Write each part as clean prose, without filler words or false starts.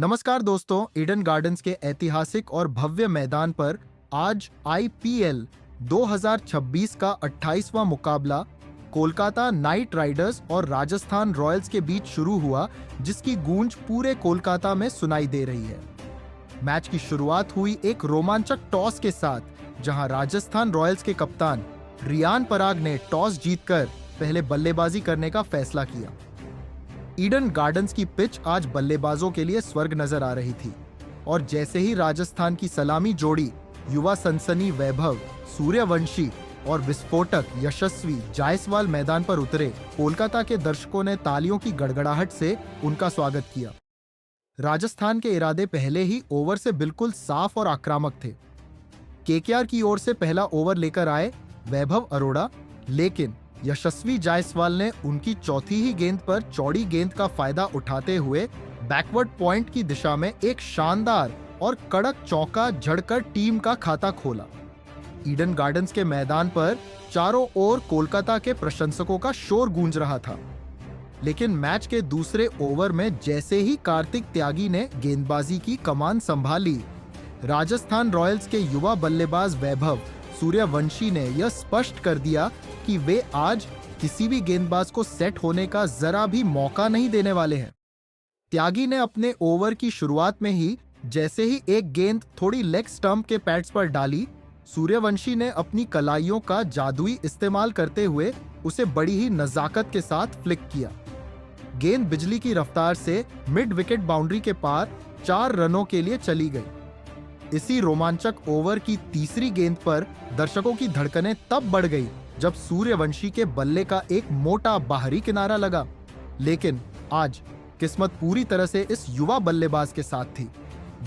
नमस्कार दोस्तों, Eden gardens के ऐतिहासिक और भव्य मैदान पर आज आईपीएल 2026 का 28वां मुकाबला कोलकाता नाइट राइडर्स और राजस्थान रॉयल्स के बीच शुरू हुआ, जिसकी गूंज पूरे कोलकाता में सुनाई दे रही है। मैच की शुरुआत हुई एक रोमांचक टॉस के साथ, जहां राजस्थान रॉयल्स के कप्तान रियान पराग ने टॉस जीतकर पहले बल्लेबाजी करने का फैसला किया। ईडन गार्डन्स की पिच आज बल्लेबाजों के लिए स्वर्ग नजर आ रही थी और जैसे ही राजस्थान की सलामी जोड़ी युवा सनसनी वैभव सूर्यवंशी और विस्फोटक यशस्वी जायसवाल मैदान पर उतरे, कोलकाता के दर्शकों ने तालियों की गड़गड़ाहट से उनका स्वागत किया। राजस्थान के इरादे पहले ही ओवर से बिल्कुल साफ और आक्रामक थे। केकेआर की ओर से पहला ओवर लेकर आए वैभव अरोड़ा, लेकिन यशस्वी जायसवाल ने उनकी चौथी ही गेंद पर चौड़ी गेंद का फायदा उठाते हुए बैकवर्ड पॉइंट की दिशा में एक शानदार और कड़क चौका जड़कर टीम का खाता खोला। ईडन गार्डन्स के मैदान पर चारों ओर कोलकाता के प्रशंसकों का शोर गूंज रहा था, लेकिन मैच के दूसरे ओवर में जैसे ही कार्तिक त्यागी ने गेंदबाजी की कमान संभाली, राजस्थान रॉयल्स के युवा बल्लेबाज वैभव सूर्यवंशी ने यह स्पष्ट कर दिया कि वे आज किसी भी गेंदबाज को सेट होने का जरा भी मौका नहीं देने वाले हैं। त्यागी ने अपने ओवर की शुरुआत में ही जैसे ही एक गेंद थोड़ी लेग स्टंप के पैड्स पर डाली, सूर्यवंशी ने अपनी कलाइयों का जादुई इस्तेमाल करते हुए उसे बड़ी ही नजाकत के साथ फ्लिक किया। गेंद बिजली की रफ्तार से मिड विकेट बाउंड्री के पार 4 रनों के लिए चली गई। इसी रोमांचक ओवर की तीसरी गेंद पर दर्शकों की धड़कनें तब बढ़ गई जब सूर्यवंशी के बल्ले का एक मोटा बाहरी किनारा लगा, लेकिन आज किस्मत पूरी तरह से इस युवा बल्लेबाज के साथ थी।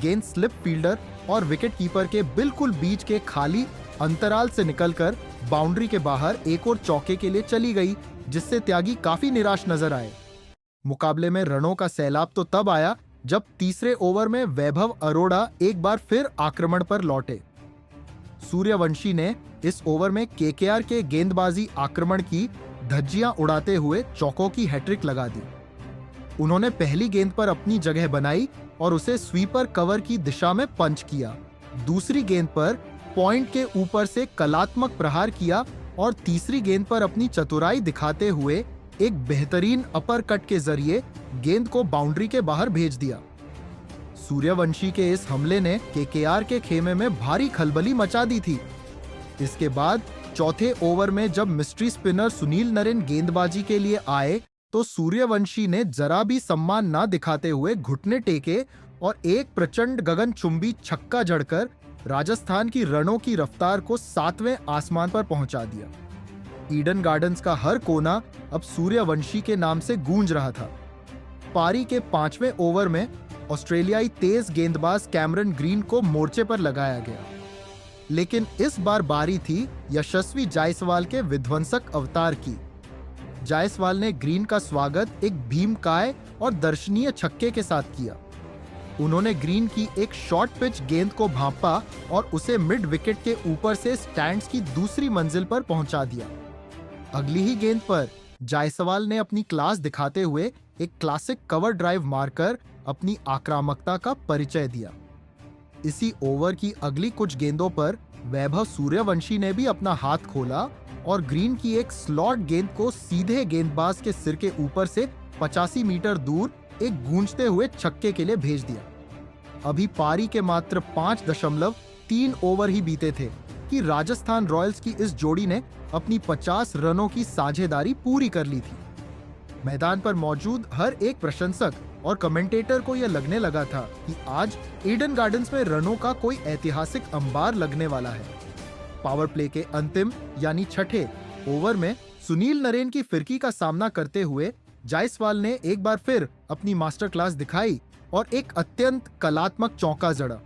गेंद स्लिप फील्डर और विकेट कीपर के बिल्कुल बीच के खाली अंतराल से निकलकर बाउंड्री के बाहर एक और चौके के लिए चली गई, जिससे त्यागी काफी निराश नजर आए। मुकाबले में रनों का सैलाब तो तब आया जब तीसरे ओवर में वैभव अरोड़ा एक बार फिर आक्रमण पर लौटे। सूर्यवंशी ने इस ओवर में केकेआर के गेंदबाजी आक्रमण की धज्जियां उड़ाते हुए चौकों की हैट्रिक लगा दी। उन्होंने पहली गेंद पर अपनी जगह बनाई और उसे स्वीपर कवर की दिशा में पंच किया। दूसरी गेंद पर पॉइंट के ऊपर से कलात्मक प्रहार किया और तीसरी गेंद पर अपनी चतुराई दिखाते हुए एक बेहतरीन अपर कट के जरिए गेंद को बाउंड्री के बाहर भेज दिया। सूर्यवंशी के इस हमले ने केकेआर के खेमे में भारी खलबली मचा दी थी। इसके बाद चौथे ओवर में जब मिस्ट्री स्पिनर सुनील नरेन गेंदबाजी के लिए आए, तो सूर्यवंशी ने जरा भी सम्मान न दिखाते हुए घुटने टेके और एक प्रचंड गगनचुंबी छक्का जड़कर राजस्थान की रनों की रफ्तार को 7वें आसमान पर पहुंचा दिया। ईडन गार्डन्स का हर कोना अब सूर्यवंशी के नाम से गूंज रहा था। पारी के 5वें ओवर में ऑस्ट्रेलियाई तेज गेंदबाज कैमरन ग्रीन को मोर्चे पर लगाया गया, लेकिन इस बार बारी थी यशस्वी जायसवाल के विध्वंसक अवतार की। जायसवाल ने ग्रीन का स्वागत एक भीमकाय और दर्शनीय छक्के के साथ किया। उन्होंने ग्रीन की एक शॉर्ट पिच गेंद को भांपा और उसे मिड विकेट के ऊपर से स्टैंड्स की दूसरी मंजिल पर पहुंचा दिया। अगली ही गेंद पर जायसवाल ने अपनी क्लास दिखाते हुए एक क्लासिक कवर ड्राइव मारकर अपनी आक्रामकता का परिचय दिया। इसी ओवर की अगली कुछ गेंदों पर वैभव सूर्यवंशी ने भी अपना हाथ खोला और ग्रीन की एक स्लॉट गेंद को सीधे गेंदबाज के सिर के ऊपर से 85 मीटर दूर एक गूंजते हुए छक्के के लिए भेज दिया। अभी पारी के मात्र 5.3 ओवर ही बीते थे कि राजस्थान रॉयल्स की इस जोड़ी ने अपनी 50 रनों की साझेदारी पूरी कर ली थी। मैदान पर मौजूद हर एक प्रशंसक और कमेंटेटर को यह लगने लगा था कि आज ईडन गार्डन्स में रनों का कोई ऐतिहासिक अंबार लगने वाला है। पावर प्ले के अंतिम यानी छठे ओवर में सुनील नरेन की फिरकी का सामना करते हुए जायसवाल ने एक बार फिर अपनी मास्टर क्लास दिखाई और एक अत्यंत कलात्मक चौका जड़ा।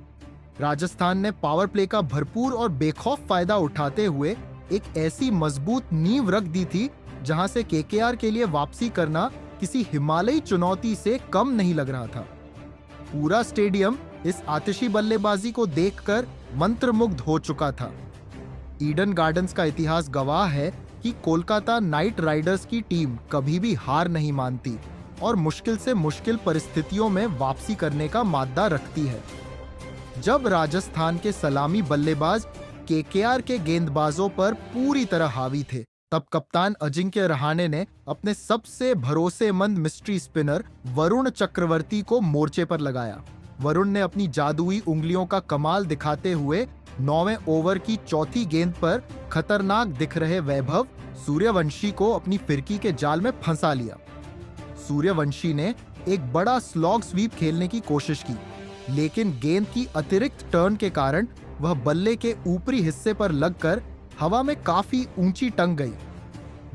राजस्थान ने पावर प्ले का भरपूर और बेखौफ फायदा उठाते हुए एक ऐसी मजबूत नींव रख दी थी जहां से केकेआर के लिए वापसी करना किसी हिमालयी चुनौती से कम नहीं लग रहा था। पूरा स्टेडियम इस आतिशी बल्लेबाजी को देखकर मंत्रमुग्ध हो चुका था। ईडन गार्डन्स का इतिहास गवाह है कि कोलकाता नाइट राइडर्स की टीम कभी भी हार नहीं मानती और मुश्किल से मुश्किल परिस्थितियों में वापसी करने का मादा रखती है। जब राजस्थान के सलामी बल्लेबाज केकेआर के गेंदबाजों पर पूरी तरह हावी थे, तब कप्तान अजिंक्य रहाणे ने अपने सबसे भरोसेमंद मिस्ट्री स्पिनर वरुण चक्रवर्ती को मोर्चे पर लगाया। वरुण ने अपनी जादुई उंगलियों का कमाल दिखाते हुए 9वें ओवर की चौथी गेंद पर खतरनाक दिख रहे वैभव सूर्यवंशी को अपनी फिरकी के जाल में फंसा लिया। सूर्यवंशी ने एक बड़ा स्लॉग स्वीप खेलने की कोशिश की, लेकिन गेंद की अतिरिक्त टर्न के कारण वह बल्ले के ऊपरी हिस्से पर लगकर हवा में काफी ऊंची टंग गई।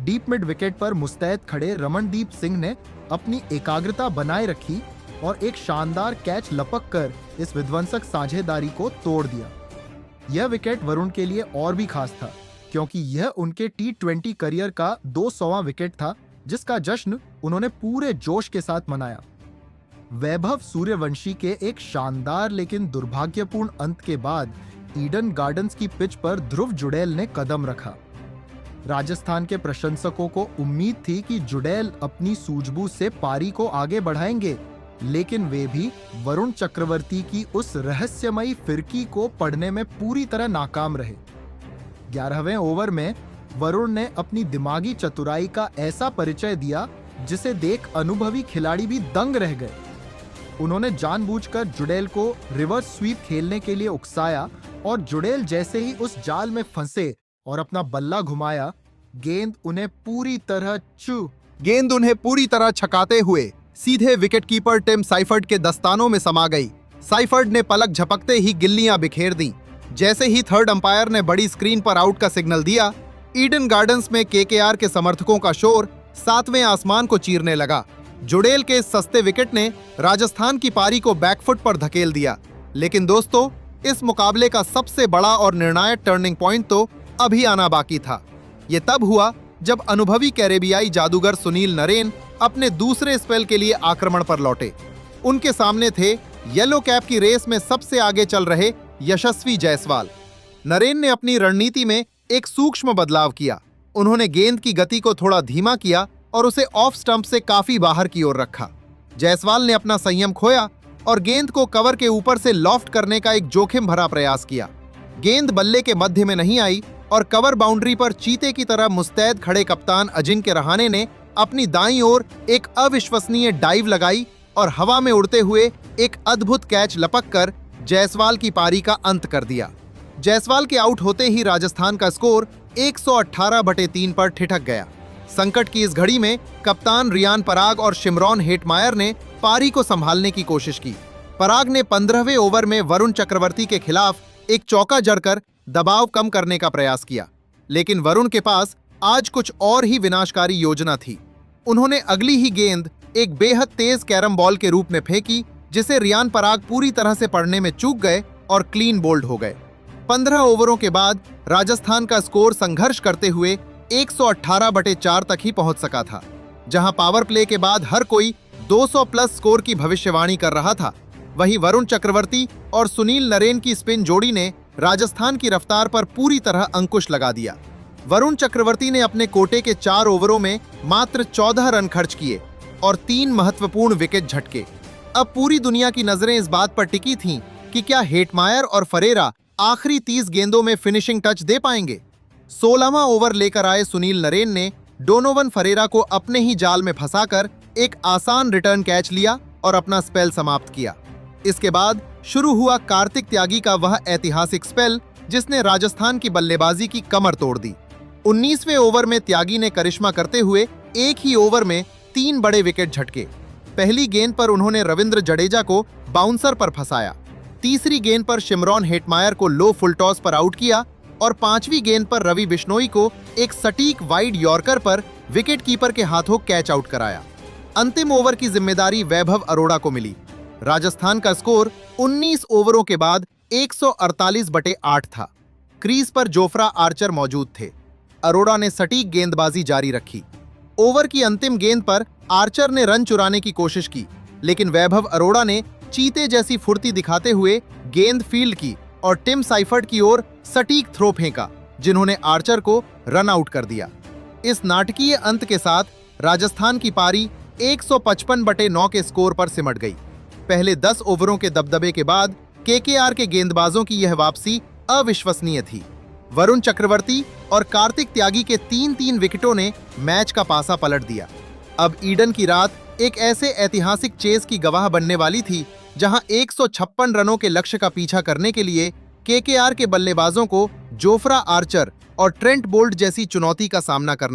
डीप मिड विकेट पर मुस्तैद खड़े रमनदीप सिंह ने अपनी एकाग्रता बनाए रखी और एक शानदार कैच लपक कर इस विध्वंसक साझेदारी को तोड़ दिया। यह विकेट वरुण के लिए और भी खास था, क्योंकि यह उनके T20 करियर का 200वां विकेट था, जिसका जश्न उन्होंने पूरे जोश के साथ मनाया। वैभव सूर्यवंशी के एक शानदार लेकिन दुर्भाग्यपूर्ण अंत के बाद ईडन गार्डन्स की पिच पर ध्रुव जुड़ैल ने कदम रखा। राजस्थान के प्रशंसकों को उम्मीद थी कि जुड़ैल अपनी सूझबूझ से पारी को आगे बढ़ाएंगे, लेकिन वे भी वरुण चक्रवर्ती की उस रहस्यमयी फिरकी को पढ़ने में पूरी तरह नाकाम रहे। 11वें ओवर में वरुण ने अपनी दिमागी चतुराई का ऐसा परिचय दिया जिसे देख अनुभवी खिलाड़ी भी दंग रह गए। उन्होंने जानबूझकर जुड़ैल को रिवर्स स्वीप खेलने के लिए उकसाया और जुड़ैल जैसे ही उस जाल में फंसे और अपना बल्ला घुमाया, गेंद उन्हें पूरी तरह छकाते हुए सीधे विकेटकीपर टिम साइफर्ड के दस्तानों में समा गई। साइफर्ड ने पलक झपकते ही गिल्लियां बिखेर दी। जैसे ही थर्ड अंपायर ने बड़ी स्क्रीन पर आउट का सिग्नल दिया, ईडन गार्डन्स में केकेआर के समर्थकों का शोर 7वें आसमान को चीरने लगा। जुड़ैल के इस सस्ते विकेट ने राजस्थान की पारी को बैकफुट पर धकेल दिया। लेकिन दोस्तों, इस मुकाबले का सबसे बड़ा और निर्णायक टर्निंग पॉइंट तो अभी आना बाकी था। ये तब हुआ जब अनुभवी कैरेबियाई जादूगर सुनील नरेन अपने दूसरे स्पेल के लिए आक्रमण पर लौटे। उनके सामने थे येलो कैप की रेस में सबसे आगे चल रहे यशस्वी जायसवाल। नरेन ने अपनी रणनीति में एक सूक्ष्म बदलाव किया। उन्होंने गेंद की गति को थोड़ा धीमा किया और उसे ऑफ स्टंप से काफी बाहर की ओर रखा। जायसवाल ने अपना संयम खोया और गेंद को कवर के ऊपर से लॉफ्ट करने का एक जोखिम भरा प्रयास किया। गेंद बल्ले के मध्य में नहीं आई और कवर बाउंड्री पर चीते की तरह मुस्तैद खड़े कप्तान अजिंक्य रहाणे ने अपनी दाईं ओर एक अविश्वसनीय डाइव लगाई और हवा में उड़ते हुए एक अद्भुत कैच लपक कर जायसवाल की पारी का अंत कर दिया। जायसवाल के आउट होते ही राजस्थान का स्कोर 118/3 पर ठिठक गया। संकट की इस घड़ी में कप्तान रियान पराग और शिमरॉन हेटमायर ने पारी को संभालने की कोशिश की। पराग ने 15वें ओवर में वरुण चक्रवर्ती के खिलाफ एक चौका जड़कर दबाव कम करने का प्रयास किया, लेकिन वरुण के पास आज कुछ और ही विनाशकारी योजना थी। उन्होंने अगली ही गेंद एक बेहद तेज कैरम बॉल के रूप में फेंकी, जिसे रियान पराग पूरी तरह से पढ़ने में चूक गए और क्लीन बोल्ड हो गए। 15 ओवरों के बाद राजस्थान का स्कोर संघर्ष करते हुए 118/4 तक ही पहुंच सका था। जहां पावर प्ले के बाद हर कोई 200 प्लस स्कोर की भविष्यवाणी कर रहा था, वहीं वरुण चक्रवर्ती और सुनील नरेन की स्पिन जोड़ी ने राजस्थान की रफ्तार पर पूरी तरह अंकुश लगा दिया। वरुण चक्रवर्ती ने अपने कोटे के 4 ओवरों में मात्र 14 रन खर्च किए और 3 महत्वपूर्ण विकेट झटके। अब पूरी दुनिया की नजरें इस बात पर टिकी थीं कि क्या हेटमायर और फरेरा आखिरी 30 गेंदों में फिनिशिंग टच दे पाएंगे। 16वां ओवर लेकर आए सुनील नरेन ने डोनोवन फरेरा को अपने ही जाल में फंसाकर एक आसान रिटर्न कैच लिया और अपना स्पेल समाप्त किया। इसके बाद शुरू हुआ कार्तिक त्यागी का वह ऐतिहासिक स्पेल जिसने राजस्थान की बल्लेबाजी की कमर तोड़ दी। 19वें ओवर में त्यागी ने करिश्मा करते हुए एक ही ओवर में 3 बड़े विकेट झटके। पहली गेंद पर उन्होंने रविंद्र जडेजा को बाउंसर पर फंसाया, तीसरी गेंद पर शिमरॉन हेटमायर को लो फुल टॉस पर आउट किया और 5वीं गेंद पर रवि बिश्नोई को एक सटीक वाइड यॉर्कर पर विकेट कीपर के हाथों कैच आउट कराया। अंतिम ओवर की जिम्मेदारी वैभव अरोड़ा को मिली। राजस्थान का स्कोर 19 ओवरों के बाद 148/8 था। क्रीज पर जोफ्रा आर्चर मौजूद थे। अरोड़ा ने सटीक गेंदबाजी जारी रखी। ओवर की अंतिम गेंद पर आर्चर ने रन चुराने की कोशिश की, लेकिन वैभव अरोड़ा ने चीते जैसी फुर्ती दिखाते हुए गेंद फील्ड की और टिम साइफर्ड की ओर सटीक थ्रो फेंका, जिन्होंने आर्चर को रन आउट कर दिया। इस नाटकीय अंत के साथ राजस्थान की पारी 155/9 के स्कोर पर सिमट गई। पहले 10 ओवरों के दबदबे के बाद केकेआर के गेंदबाजों की यह वापसी अविश्वसनीय थी। वरुण चक्रवर्ती और कार्तिक त्यागी के 3-3 विकेटों ने मैच का पासा पलट दिया। अब ईडन की रात एक ऐसे ऐतिहासिक चेस की गवाह बनने वाली थी जहां 156 रनों के लक्ष्य का पीछा करने के लिए केकेआर के बल्लेबाजों को जोफ्रा आर्चर और ट्रेंट बोल्ट जैसी चुनौती का सामना करना